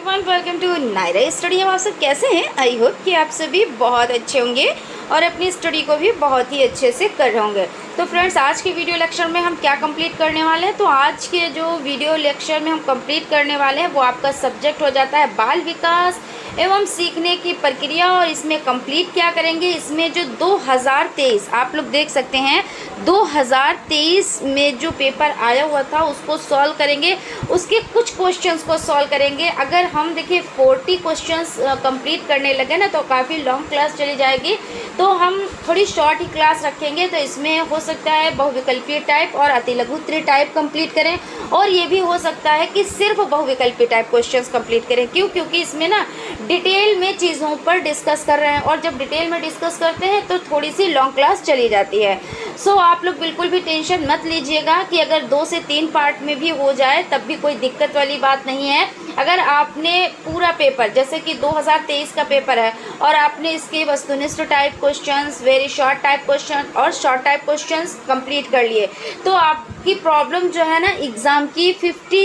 Everyone, welcome to Nayra study. हम आप सब कैसे हैं? आई होप कि आप सभी बहुत अच्छे होंगे और अपनी स्टडी को भी बहुत ही अच्छे से कर रहे होंगे। तो फ्रेंड्स, आज के वीडियो लेक्चर में हम क्या कंप्लीट करने वाले हैं? तो आज के जो वीडियो लेक्चर में हम कंप्लीट करने वाले हैं वो आपका सब्जेक्ट हो जाता है बाल विकास एवं सीखने की प्रक्रिया। और इसमें कंप्लीट क्या करेंगे, इसमें जो 2023 आप लोग देख सकते हैं 2023 में जो पेपर आया हुआ था उसको सॉल्व करेंगे, उसके कुछ क्वेश्चंस को सॉल्व करेंगे। अगर हम देखिए 40 क्वेश्चंस कंप्लीट करने लगे ना तो काफ़ी लॉन्ग क्लास चली जाएगी, तो हम थोड़ी शॉर्ट ही क्लास रखेंगे। तो इसमें हो सकता है बहुविकल्पीय टाइप और अतिलघु टाइप कंप्लीट करें, और ये भी हो सकता है कि सिर्फ बहुविकल्पीय टाइप क्वेश्चंस कंप्लीट करें। क्योंकि इसमें ना डिटेल में चीज़ों पर डिस्कस कर रहे हैं, और जब डिटेल में डिस्कस करते हैं तो थोड़ी सी लॉन्ग क्लास चली जाती है। सो आप लोग बिल्कुल भी टेंशन मत लीजिएगा कि अगर 2 से 3 पार्ट में भी हो जाए तब भी कोई दिक्कत वाली बात नहीं है। अगर आपने पूरा पेपर, जैसे कि 2023 का पेपर है और आपने इसके वस्तुनिष्ठ type questions, very short type question और शॉर्ट टाइप क्वेश्चंस कंप्लीट कर लिए, तो आपकी प्रॉब्लम जो है ना एग्ज़ाम की 50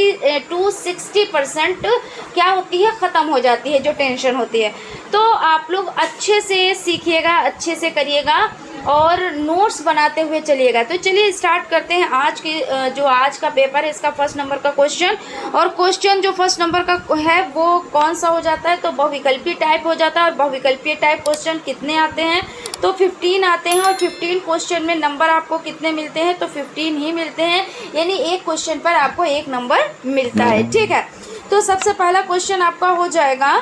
to 60% क्या होती है, ख़त्म हो जाती है, जो टेंशन होती है। तो आप लोग अच्छे से सीखिएगा, अच्छे से करिएगा और नोट्स बनाते हुए चलिएगा। तो चलिए स्टार्ट करते हैं आज की जो आज का पेपर है इसका फर्स्ट नंबर का क्वेश्चन। और क्वेश्चन जो फर्स्ट नंबर का है वो कौन सा हो जाता है, तो बहुविकल्पीय टाइप हो जाता है। और बहुविकल्पीय टाइप क्वेश्चन कितने आते हैं, तो 15 आते हैं। और 15 क्वेश्चन में नंबर आपको कितने मिलते हैं, तो 15 ही मिलते हैं, यानी एक क्वेश्चन पर आपको 1 नंबर मिलता है। ठीक है, तो सबसे पहला क्वेश्चन आपका हो जाएगा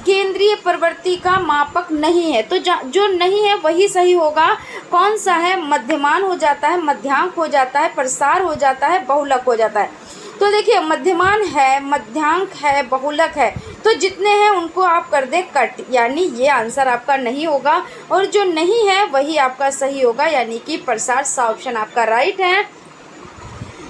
केंद्रीय प्रवृत्ति का मापक नहीं है। तो जो नहीं है वही सही होगा। कौन सा है, मध्यमान हो जाता है, मध्यांक हो जाता है, प्रसार हो जाता है, बहुलक हो जाता है। तो देखिए मध्यमान है, मध्यांक है, बहुलक है, तो जितने हैं उनको आप कर दें कट, यानी ये आंसर आपका नहीं होगा। और जो नहीं है वही आपका सही होगा, यानी कि प्रसार। सा ऑप्शन आपका राइट है।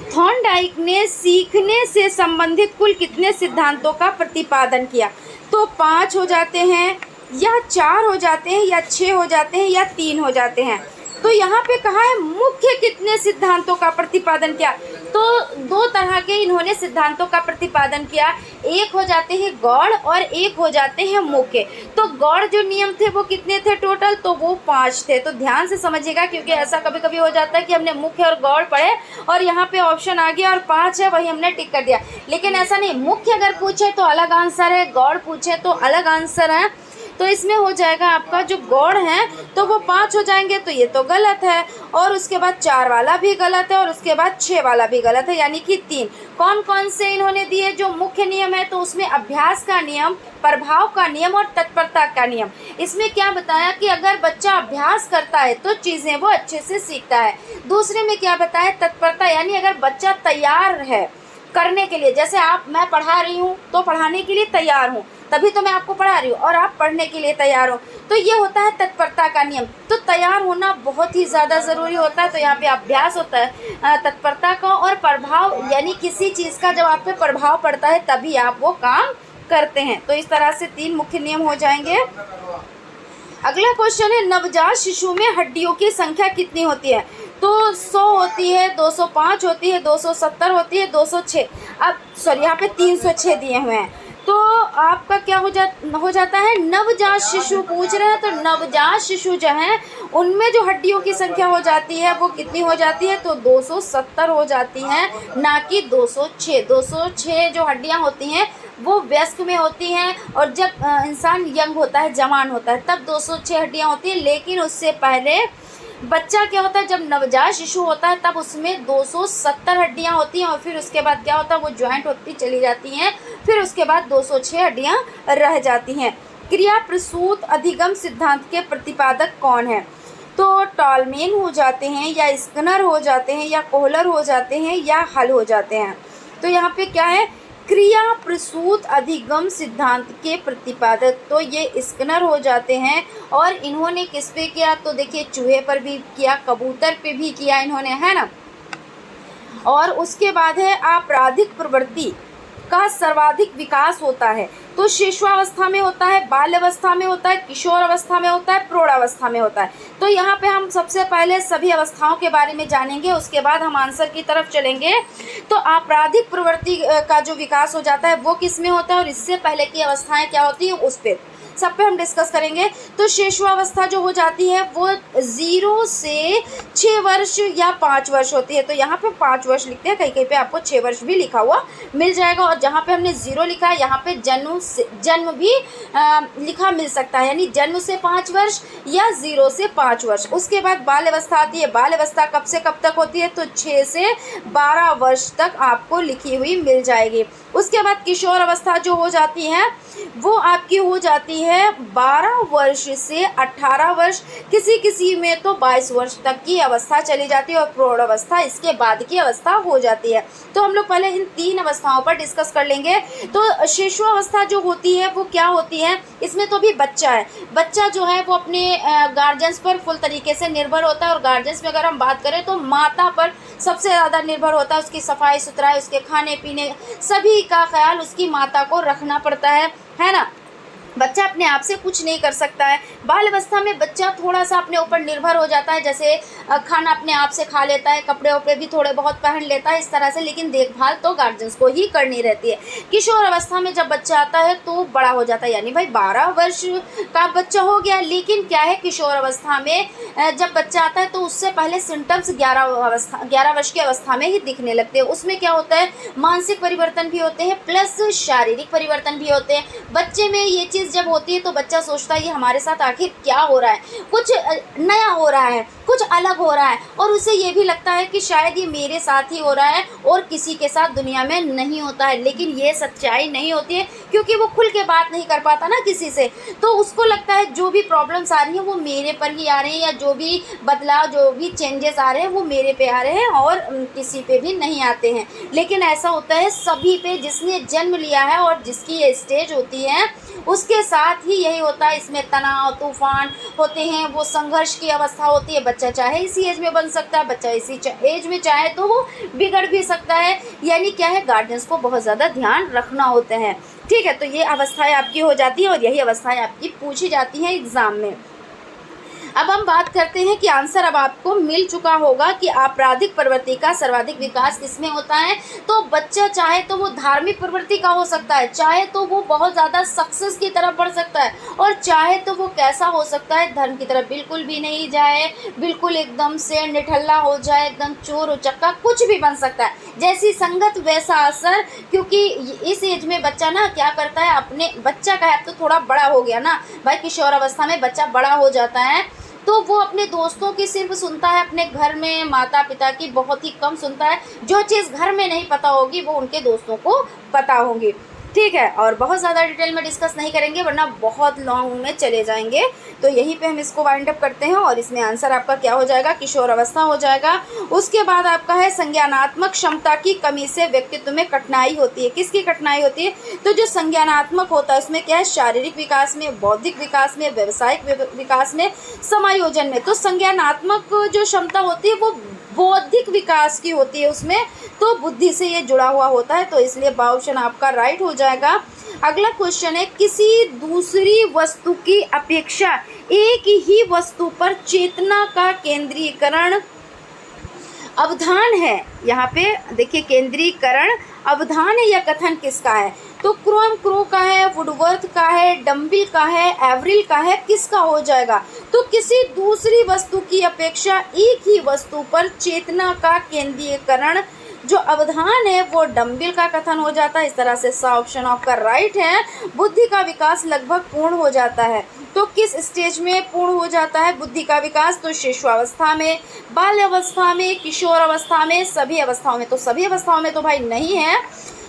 थॉर्नडाइक ने सीखने से संबंधित कुल कितने सिद्धांतों का प्रतिपादन किया? तो 5 हो जाते हैं, या 4 हो जाते हैं, या 6 हो जाते हैं, या 3 हो जाते हैं। तो यहाँ पे कहा है मुख्य कितने सिद्धांतों का प्रतिपादन किया, तो 2 तरह के इन्होंने सिद्धांतों का प्रतिपादन किया। एक हो जाते हैं गौड़ और एक हो जाते हैं मुख्य। तो गौड़ जो नियम थे वो कितने थे टोटल, तो वो 5 थे। तो ध्यान से समझिएगा, क्योंकि ऐसा कभी कभी हो जाता है कि हमने मुख्य और गौड़ पढ़े और यहाँ पे ऑप्शन आ गया और 5 है वही हमने टिक कर दिया, लेकिन ऐसा नहीं। मुख्य अगर पूछे तो अलग आंसर है, गौड़ पूछे तो अलग आंसर है। तो इसमें हो जाएगा आपका जो गौड़ है तो वो 5 हो जाएंगे, तो ये तो गलत है। और उसके बाद 4 वाला भी गलत है, और उसके बाद 6 वाला भी गलत है, यानी कि 3। कौन कौन से इन्होंने दिए, जो मुख्य नियम है तो उसमें अभ्यास का नियम, प्रभाव का नियम और तत्परता का नियम। इसमें क्या बताया कि अगर बच्चा अभ्यास करता है तो चीज़ें वो अच्छे से सीखता है। दूसरे में क्या बताया, तत्परता, यानी अगर बच्चा तैयार है करने के लिए, जैसे मैं पढ़ा रही हूँ तो पढ़ाने के लिए तैयार हूँ, तभी तो मैं आपको पढ़ा रही हूँ, और आप पढ़ने के लिए तैयार हो, तो ये होता है तत्परता का नियम। तो तैयार होना बहुत ही ज़्यादा ज़रूरी होता है। तो यहाँ पे अभ्यास होता है तत्परता का, और प्रभाव, यानी किसी चीज़ का जब आप पे प्रभाव पड़ता है तभी आप वो काम करते हैं। तो इस तरह से 3 मुख्य नियम हो जाएंगे। अगला क्वेश्चन है नवजात शिशु में हड्डियों की संख्या कितनी होती है? तो 100 होती है, 205 होती है, 270 होती है, 206। अब सॉरी, यहाँ पे 306 दिए हुए हैं। तो आपका क्या हो जाता है, नवजात शिशु पूछ रहे हैं, तो नवजात शिशु जो हैं उनमें जो हड्डियों की संख्या हो जाती है वो कितनी हो जाती है, तो 270 हो जाती हैं, ना कि 206। 206 जो हड्डियाँ होती हैं वो वयस्क में होती हैं, और जब इंसान यंग होता है, जवान होता है, तब 206 हड्डियाँ होती हैं। लेकिन उससे पहले बच्चा क्या होता है, जब नवजात शिशु होता है तब उसमें 270 हड्डियाँ होती हैं, और फिर उसके बाद क्या होता है, वो ज्वाइंट होती चली जाती हैं, फिर उसके बाद 206 हड्डियाँ रह जाती हैं। क्रिया प्रसूत अधिगम सिद्धांत के प्रतिपादक कौन है? तो टॉलमेन हो जाते हैं, या स्किनर हो जाते हैं, या कोहलर हो जाते हैं, या हल हो जाते हैं। तो यहाँ पे क्या है, क्रिया प्रसूत अधिगम सिद्धांत के प्रतिपादक तो ये स्किनर हो जाते हैं। और इन्होंने किस पे किया, तो देखिए चूहे पर भी किया, कबूतर पे भी किया इन्होंने, है ना। और उसके बाद है आपराधिक प्रवृत्ति का सर्वाधिक विकास होता है। तो शिशुअवस्था में होता है, बाल्यावस्था में होता है, किशोर अवस्था में होता है, प्रौढ़ावस्था में होता है। तो यहाँ पे हम सबसे पहले सभी अवस्थाओं के बारे में जानेंगे, उसके बाद हम आंसर की तरफ चलेंगे। तो आपराधिक प्रवृत्ति का जो विकास हो जाता है वो किस में होता है, और इससे पहले की अवस्थाएं क्या होती हैं उस पर सब पे हम डिस्कस करेंगे। तो शिशुअवस्था जो हो जाती है वो 0 से 6 वर्ष या 5 वर्ष होती है। तो यहाँ पे 5 वर्ष लिखते हैं, कहीं कहीं पे आपको 6 वर्ष भी लिखा हुआ मिल जाएगा। और जहाँ पे हमने 0 लिखा है यहाँ पे जन्म भी लिखा मिल सकता है, यानी जन्म से 5 वर्ष या 0 से 5 वर्ष। उसके बाद बाल्यावस्था आती है। बाल्यावस्था कब से कब तक होती है, तो 6 से 12 वर्ष तक आपको लिखी हुई मिल जाएगी। उसके बाद किशोर अवस्था जो हो जाती है वो आपकी हो जाती है 12 वर्ष से 18 वर्ष, किसी किसी में तो 22 वर्ष तक की अवस्था चली जाती है, और प्रौढ़ अवस्था इसके बाद की अवस्था हो जाती है। तो हम लोग पहले इन 3 अवस्थाओं पर डिस्कस कर लेंगे। तो शिशु अवस्था जो होती है वो क्या होती है, इसमें तो भी बच्चा है, बच्चा जो है वो अपने गार्जियंस पर फुल तरीके से निर्भर होता है। और गार्जियंस में अगर हम बात करें तो माता पर सबसे ज़्यादा निर्भर होता है, उसकी सफाई सुथराई, उसके खाने पीने सभी का ख्याल उसकी माता को रखना पड़ता है ना। बच्चा अपने आप से कुछ नहीं कर सकता है। बाल अवस्था में बच्चा थोड़ा सा अपने ऊपर निर्भर हो जाता है, जैसे खाना अपने आप से खा लेता है, कपड़े उपड़े भी थोड़े बहुत पहन लेता है इस तरह से, लेकिन देखभाल तो गार्जियंस को ही करनी रहती है। किशोर अवस्था में जब बच्चा आता है तो बड़ा हो जाता है, यानी भाई 12 वर्ष का बच्चा हो गया। लेकिन क्या है, किशोर अवस्था में जब बच्चा आता है तो उससे पहले सिम्टम्स 11 वर्ष की अवस्था में ही दिखने लगते हैं। उसमें क्या होता है, मानसिक परिवर्तन भी होते हैं प्लस शारीरिक परिवर्तन भी होते हैं। बच्चे में ये चीज़ जब होती है तो बच्चा सोचता है ये हमारे साथ आखिर क्या हो रहा है, कुछ नया हो रहा है, कुछ अलग हो रहा है, और उसे ये भी लगता है कि शायद ये मेरे साथ ही हो रहा है और किसी के साथ दुनिया में नहीं होता है। लेकिन ये सच्चाई नहीं होती है, क्योंकि वो खुल के बात नहीं कर पाता ना किसी से, तो उसको लगता है जो भी प्रॉब्लम्स आ रही हैं वो मेरे पर ही आ रहे हैं, या जो भी बदलाव, जो भी चेंजेस आ रहे हैं वो मेरे पे आ रहे हैं और किसी पे भी नहीं आते हैं। लेकिन ऐसा होता है सभी पे, जिसने जन्म लिया है और जिसकी ये स्टेज होती है उसके साथ ही यही होता है। इसमें तनाव तूफान होते हैं, वो संघर्ष की अवस्था होती है। बच्चा चाहे इसी एज में बन सकता है, बच्चा इसी एज में चाहे तो वो बिगड़ भी सकता है। यानी क्या है, गार्जियंस को बहुत ज़्यादा ध्यान रखना होता है। ठीक है, तो ये अवस्थाएं आपकी हो जाती है और यही अवस्थाएं आपकी पूछी जाती हैं एग्ज़ाम में। अब हम बात करते हैं कि आंसर अब आपको मिल चुका होगा कि आपराधिक प्रवृत्ति का सर्वाधिक विकास किसमें होता है। तो बच्चा चाहे तो वो धार्मिक प्रवृत्ति का हो सकता है, चाहे तो वो बहुत ज़्यादा सक्सेस की तरफ बढ़ सकता है, और चाहे तो वो कैसा हो सकता है, धर्म की तरफ बिल्कुल भी नहीं जाए, बिल्कुल एकदम से निठल्ला हो जाए, एकदम चोर उचक्का कुछ भी बन सकता है। जैसी संगत वैसा असर, क्योंकि इस एज में बच्चा ना क्या करता है, अपने बच्चा का है तो थोड़ा बड़ा हो गया ना भाई, किशोर अवस्था में बच्चा बड़ा हो जाता है तो वो अपने दोस्तों की सिर्फ सुनता है, अपने घर में माता पिता की बहुत ही कम सुनता है। जो चीज़ घर में नहीं पता होगी वो उनके दोस्तों को पता होगी। ठीक है, और बहुत ज़्यादा डिटेल में डिस्कस नहीं करेंगे वरना बहुत लॉन्ग में चले जाएंगे। तो यहीं पे हम इसको वाइंड अप करते हैं और इसमें आंसर आपका क्या हो जाएगा, किशोर अवस्था हो जाएगा। उसके बाद आपका है संज्ञानात्मक क्षमता की कमी से व्यक्तित्व में कठिनाई होती है। किसकी कठिनाई होती है, तो जो संज्ञानात्मक होता है उसमें क्या है, शारीरिक विकास में, बौद्धिक विकास में, व्यावसायिक विकास में, समायोजन में। तो संज्ञानात्मक जो क्षमता होती है वो बौद्धिक विकास की होती है, उसमें तो बुद्धि से ये जुड़ा हुआ होता है, तो इसलिए बा ऑप्शन आपका राइट हो जाएगा। अगला क्वेश्चन है, किसी दूसरी वस्तु की अपेक्षा एक ही वस्तु पर चेतना का केंद्रीकरण अवधान है। यहाँ पे देखिए, केंद्रीकरण अवधान है या कथन किसका है, तो क्रो का है, वुडवर्थ का है, डम्बिल का है, एवरिल का है, किसका हो जाएगा, तो किसी दूसरी वस्तु की अपेक्षा एक ही वस्तु पर चेतना का केंद्रीकरण जो अवधान है वो डम्बिल का कथन हो जाता है। इस तरह से सा ऑप्शन आपका राइट है। बुद्धि का विकास लगभग पूर्ण हो जाता है, तो किस स्टेज में पूर्ण हो जाता है बुद्धि का विकास, तो शिशुअवस्था में, बाल्यावस्था में, किशोर अवस्था में, सभी अवस्थाओं में। तो सभी अवस्थाओं में तो भाई नहीं है,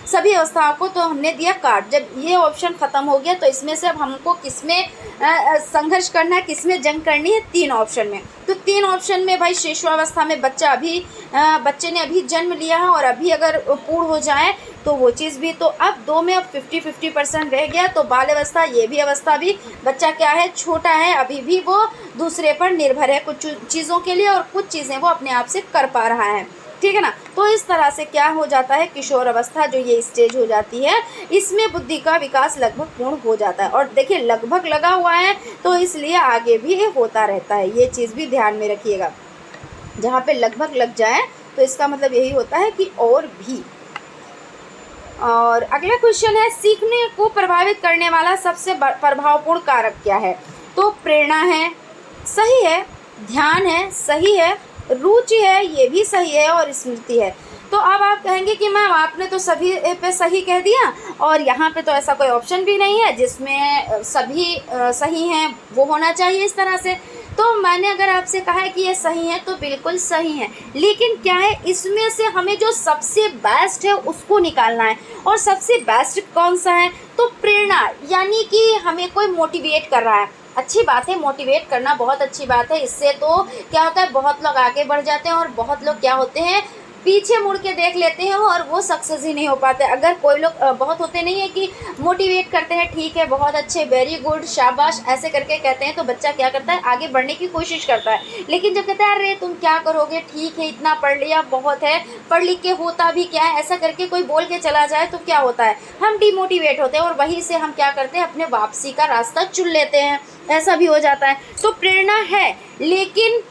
सभी अवस्थाओं को तो हमने दिया काट। जब ये ऑप्शन ख़त्म हो गया तो इसमें से अब हमको किसमें संघर्ष करना है, किसमें जंग करनी है, 3 ऑप्शन में। तो 3 ऑप्शन में भाई शिशुअवस्था में बच्चे ने अभी जन्म लिया है और अभी अगर पूर्ण हो जाए तो वो चीज़ भी, तो अब 2 में अब 50-50% रह गया। तो बाल्यावस्था, ये भी अवस्था भी, बच्चा क्या है, छोटा है, अभी भी वो दूसरे पर निर्भर है कुछ चीज़ों के लिए और कुछ चीज़ें वो अपने आप से कर पा रहा है। ठीक है ना। तो इस तरह से क्या हो जाता है, किशोर अवस्था जो ये स्टेज हो जाती है, इसमें बुद्धि का विकास लगभग पूर्ण हो जाता है। और देखिए लगभग लगा हुआ है तो इसलिए आगे भी होता रहता है, ये चीज़ भी ध्यान में रखिएगा। जहाँ पे लगभग लग जाए तो इसका मतलब यही होता है कि और भी। और अगला क्वेश्चन है, सीखने को प्रभावित करने वाला सबसे प्रभावपूर्ण कारक क्या है? तो प्रेरणा है, सही है, ध्यान है, सही है, रुचि है, ये भी सही है, और स्मृति है। तो अब आप कहेंगे कि मैम आपने तो सभी पे सही कह दिया और यहाँ पे तो ऐसा कोई ऑप्शन भी नहीं है जिसमें सभी सही हैं, वो होना चाहिए इस तरह से। तो मैंने अगर आपसे कहा है कि ये सही है तो बिल्कुल सही है, लेकिन क्या है, इसमें से हमें जो सबसे बेस्ट है उसको निकालना है। और सबसे बेस्ट कौन सा है? तो प्रेरणा, यानी कि हमें कोई मोटिवेट कर रहा है। अच्छी बात है, मोटिवेट करना बहुत अच्छी बात है। इससे तो क्या होता है, बहुत लोग आगे बढ़ जाते हैं और बहुत लोग क्या होते हैं, पीछे मुड़ के देख लेते हैं और वो सक्सेस ही नहीं हो पाते। अगर कोई लोग बहुत होते नहीं है कि मोटिवेट करते हैं, ठीक है, बहुत अच्छे, वेरी गुड, शाबाश, ऐसे करके कहते हैं तो बच्चा क्या करता है, आगे बढ़ने की कोशिश करता है। लेकिन जब कहता है अरे तुम क्या करोगे, ठीक है, इतना पढ़ लिया, बहुत है, पढ़ लिख के होता भी क्या है, ऐसा करके कोई बोल के चला जाए तो क्या होता है, हम डिमोटिवेट होते हैं और वहीं से हम क्या करते हैं, अपने वापसी का रास्ता चुन लेते हैं, ऐसा भी हो जाता है। तो प्रेरणा है, लेकिन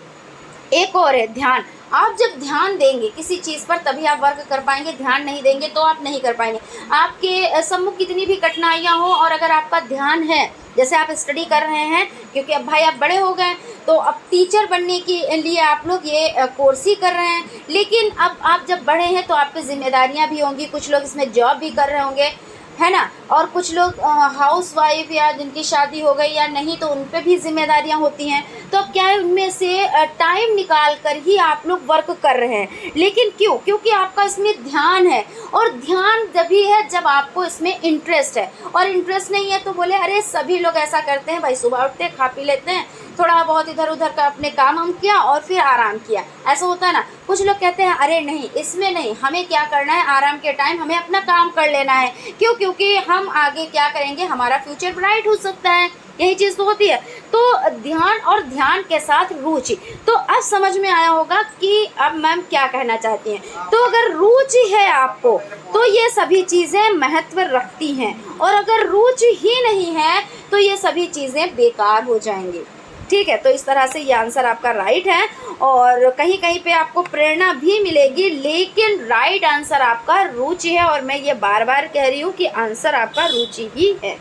एक और है ध्यान। आप जब ध्यान देंगे किसी चीज़ पर तभी आप वर्क कर पाएंगे, ध्यान नहीं देंगे तो आप नहीं कर पाएंगे। आपके सम्मुख कितनी भी कठिनाइयाँ हो और अगर आपका ध्यान है, जैसे आप स्टडी कर रहे हैं, क्योंकि अब भाई आप बड़े हो गए तो अब टीचर बनने के लिए आप लोग ये कोर्स ही कर रहे हैं, लेकिन अब आप जब बड़े हैं तो आपकी जिम्मेदारियाँ भी होंगी, कुछ लोग इसमें जॉब भी कर रहे होंगे, है ना, और कुछ लोग हाउस वाइफ या जिनकी शादी हो गई या नहीं तो उन पे भी जिम्मेदारियां होती हैं। तो अब क्या है, उनमें से टाइम निकाल कर ही आप लोग वर्क कर रहे हैं। लेकिन क्यों? क्योंकि आपका इसमें ध्यान है, और ध्यान तभी है जब आपको इसमें इंटरेस्ट है। और इंटरेस्ट नहीं है तो बोले अरे सभी लोग ऐसा करते हैं भाई, सुबह उठते खा पी लेते हैं, थोड़ा बहुत इधर उधर का अपने काम हम किया और फिर आराम किया, ऐसा होता है ना। कुछ लोग कहते हैं अरे नहीं, इसमें नहीं, हमें क्या करना है, आराम के टाइम हमें अपना काम कर लेना है। क्यों? क्योंकि हम आगे क्या करेंगे, हमारा फ्यूचर ब्राइट हो सकता है, यही चीज़ तो होती है। तो ध्यान और ध्यान के साथ रुचि। तो अब समझ में आया होगा कि अब मैम क्या कहना चाहती हैं। तो अगर रुचि है आपको तो ये सभी चीज़ें महत्व रखती हैं, और अगर रुचि ही नहीं है तो ये सभी चीज़ें बेकार हो जाएंगी। ठीक है, तो इस तरह से ये आंसर आपका राइट है। और कहीं कहीं पे आपको प्रेरणा भी मिलेगी, लेकिन राइट आंसर आपका रुचि है। और मैं ये बार बार कह रही हूँ कि आंसर आपका रुचि ही है।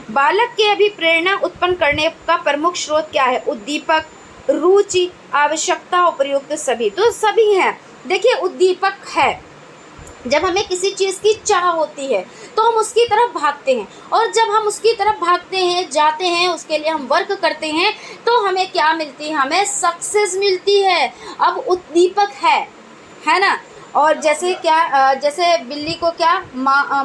बालक के अभी प्रेरणा उत्पन्न करने का प्रमुख स्रोत क्या है? उद्दीपक, रुचि, आवश्यकता, उपयुक्त, सभी। तो सभी हैं। देखिए उद्दीपक है, जब हमें किसी चीज़ की चाह होती है तो हम उसकी तरफ भागते हैं, और जब हम उसकी तरफ भागते हैं, जाते हैं, उसके लिए हम वर्क करते हैं तो हमें क्या मिलती है? हमें सक्सेस मिलती है। अब उद्दीपक है ना। और जैसे क्या, जैसे बिल्ली को क्या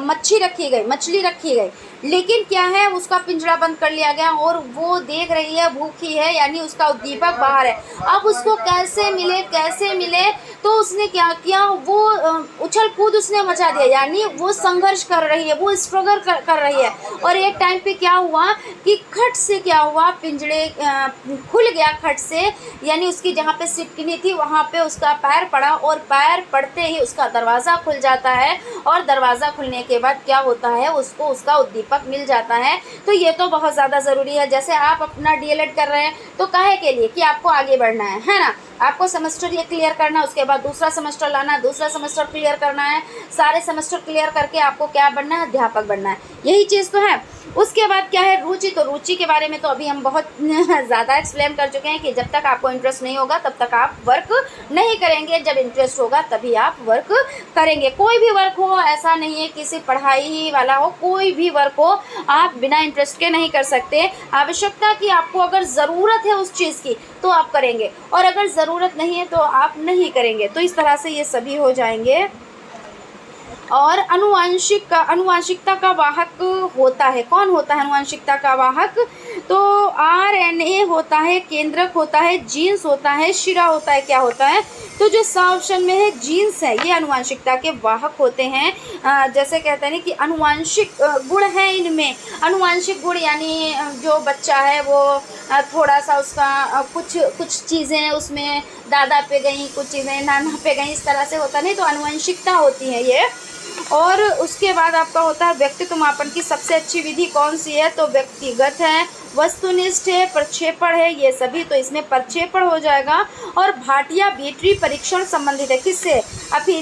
मच्छी रखी गई, मछली रखी गई, लेकिन क्या है, उसका पिंजरा बंद कर लिया गया और वो देख रही है, भूखी है, यानी उसका उद्दीपक बाहर है। अब उसको कैसे मिले, तो उसने क्या किया, वो उछल कूद उसने मचा दिया, यानी वो संघर्ष कर रही है, वो स्ट्रगल कर रही है। और एक टाइम पे क्या हुआ कि खट से क्या हुआ, पिंजरे खुल गया खट से, यानी उसकी जहाँ पे सिटकनी थी वहाँ पे उसका पैर पड़ा, और पैर पड़ते ही उसका दरवाज़ा खुल जाता है, और दरवाज़ा खुलने के बाद क्या होता है, उसको उसका उद्दीपक मिल जाता है। तो ये तो बहुत ज़्यादा ज़रूरी है। जैसे आप अपना डीएलएड कर रहे हैं तो काहे के लिए, कि आपको आगे बढ़ना है ना, आपको सेमेस्टर ये क्लियर करना, उसके बाद दूसरा सेमेस्टर लाना, दूसरा सेमेस्टर क्लियर करना है, सारे सेमेस्टर क्लियर करके आपको क्या बनना है, अध्यापक बनना है, यही चीज़ तो है। उसके बाद क्या है, रुचि। तो रुचि के बारे में तो अभी हम बहुत ज़्यादा एक्सप्लेन कर चुके हैं कि जब तक आपको इंटरेस्ट नहीं होगा तब तक आप वर्क नहीं करेंगे, जब इंटरेस्ट होगा तभी आप वर्क करेंगे। कोई भी वर्क हो, ऐसा नहीं है कि सिर्फ पढ़ाई ही वाला हो, कोई भी वर्क हो आप बिना इंटरेस्ट के नहीं कर सकते। आवश्यकता की आपको अगर ज़रूरत है उस चीज़ की तो आप करेंगे, और अगर ज़रूरत नहीं है तो आप नहीं करेंगे। तो इस तरह से ये सभी हो जाएंगे। और अनुवांशिकता का वाहक होता है, कौन होता है अनुवांशिकता का वाहक? तो RNA होता है केंद्रक होता है, जीन्स होता है, शिरा होता है, क्या होता है? तो जो सा ऑप्शन में है जीन्स है, ये आनुवांशिकता के वाहक होते हैं। जैसे कहते हैं ना कि आनुवांशिक गुण है इनमें, आनुवांशिक गुण यानी जो बच्चा है वो थोड़ा सा उसका कुछ चीज़ें उसमें दादा पे गई, कुछ चीज़ें नाना पे गई, इस तरह से होता नहीं, तो आनुवंशिकता होती है ये। और उसके बाद आपका होता है व्यक्तित्व मापन की सबसे अच्छी विधि कौन सी है? तो व्यक्तिगत है, वस्तुनिष्ठ है, प्रक्षेपण है, ये सभी, तो इसमें प्रक्षेपण हो जाएगा। और भाटिया बेटरी परीक्षण संबंधित है किससे?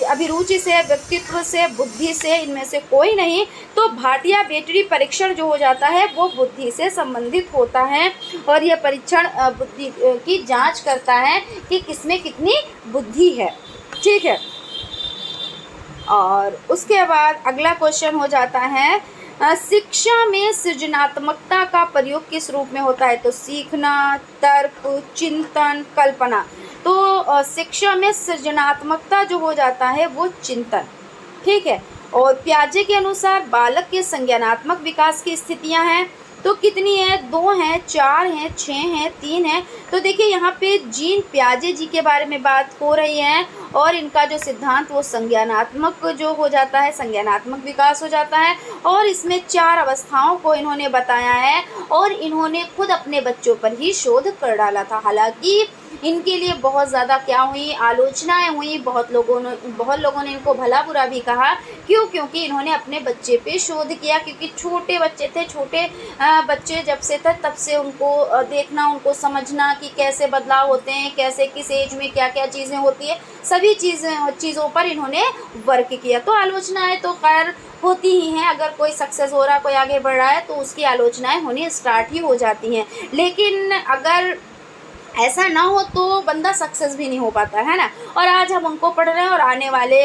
अभिरुचि से, व्यक्तित्व से, बुद्धि से, इनमें से कोई नहीं। तो भाटिया बेटरी परीक्षण जो हो जाता है वो बुद्धि से संबंधित होता है, और यह परीक्षण बुद्धि की जांच करता है कि किसमें कितनी बुद्धि है। ठीक है, और उसके बाद अगला क्वेश्चन हो जाता है शिक्षा में सृजनात्मकता का प्रयोग किस रूप में होता है? तो सीखना, तर्क, चिंतन, कल्पना। तो शिक्षा में सृजनात्मकता जो हो जाता है वो चिंतन। ठीक है, और पियाजे के अनुसार बालक के संज्ञानात्मक विकास की स्थितियां हैं, तो कितनी है? 2 हैं, 4 हैं, 6 हैं, 3 हैं। तो देखिए यहाँ पे जीन पियाजे जी के बारे में बात हो रही है, और इनका जो सिद्धांत वो संज्ञानात्मक जो हो जाता है, संज्ञानात्मक विकास हो जाता है। और इसमें 4 अवस्थाओं को इन्होंने बताया है, और इन्होंने खुद अपने बच्चों पर ही शोध कर डाला था। हालांकि इनके लिए बहुत ज़्यादा क्या हुई, आलोचनाएं हुई, बहुत लोगों ने इनको भला बुरा भी कहा। क्यों? क्योंकि इन्होंने अपने बच्चे पे शोध किया, क्योंकि छोटे बच्चे थे, छोटे बच्चे जब से थे तब से उनको देखना, उनको समझना कि कैसे बदलाव होते हैं, कैसे किस एज में क्या क्या चीज़ें होती है, सभी चीज़ों पर इन्होंने वर्क किया। तो आलोचनाएं तो खैर होती ही हैं, अगर कोई सक्सेस हो रहा है, कोई आगे बढ़ रहा है, तो उसकी आलोचनाएं होनी स्टार्ट ही हो जाती हैं। लेकिन अगर ऐसा ना हो तो बंदा सक्सेस भी नहीं हो पाता है ना। और आज हम उनको पढ़ रहे हैं, और आने वाले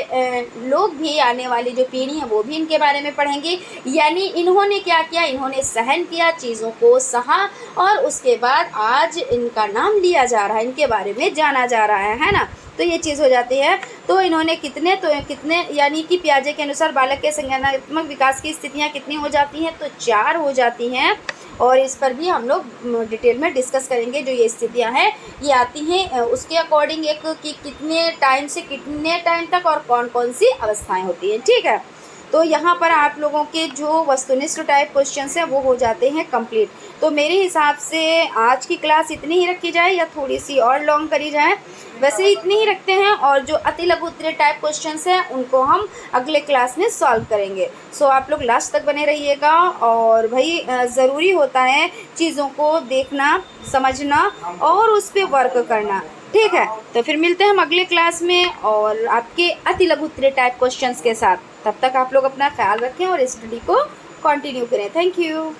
लोग भी, आने वाली जो पीढ़ी है वो भी इनके बारे में पढ़ेंगे। यानी इन्होंने क्या किया, इन्होंने सहन किया, चीज़ों को सहा, और उसके बाद आज इनका नाम लिया जा रहा है, इनके बारे में जाना जा रहा है ना। तो ये चीज़ हो जाती है। तो इन्होंने कितने यानी कि पियाजे के अनुसार बालक के संज्ञानात्मक विकास की स्थितियाँ कितनी हो जाती हैं? तो 4 हो जाती हैं, और इस पर भी हम लोग डिटेल में डिस्कस करेंगे। जो ये स्थितियां हैं ये आती हैं उसके अकॉर्डिंग, एक कि कितने टाइम से कितने टाइम तक और कौन कौन सी अवस्थाएं होती हैं। ठीक है, तो यहाँ पर आप लोगों के जो वस्तुनिष्ठ टाइप क्वेश्चंस हैं वो हो जाते हैं कंप्लीट। तो मेरे हिसाब से आज की क्लास इतनी ही रखी जाए, या थोड़ी सी और लॉन्ग करी जाए? वैसे इतनी ही रखते हैं, और जो अति लघु उत्तरीय टाइप क्वेश्चंस हैं उनको हम अगले क्लास में सॉल्व करेंगे। सो आप लोग लास्ट तक बने रहिएगा, और भाई ज़रूरी होता है चीज़ों को देखना, समझना और उस पर वर्क करना। ठीक है, तो फिर मिलते हैं हम अगले क्लास में और आपके अति लघु उत्तरीय टाइप क्वेश्चंस के साथ। तब तक आप लोग अपना ख्याल रखें और स्टडी को कंटिन्यू करें। Thank you.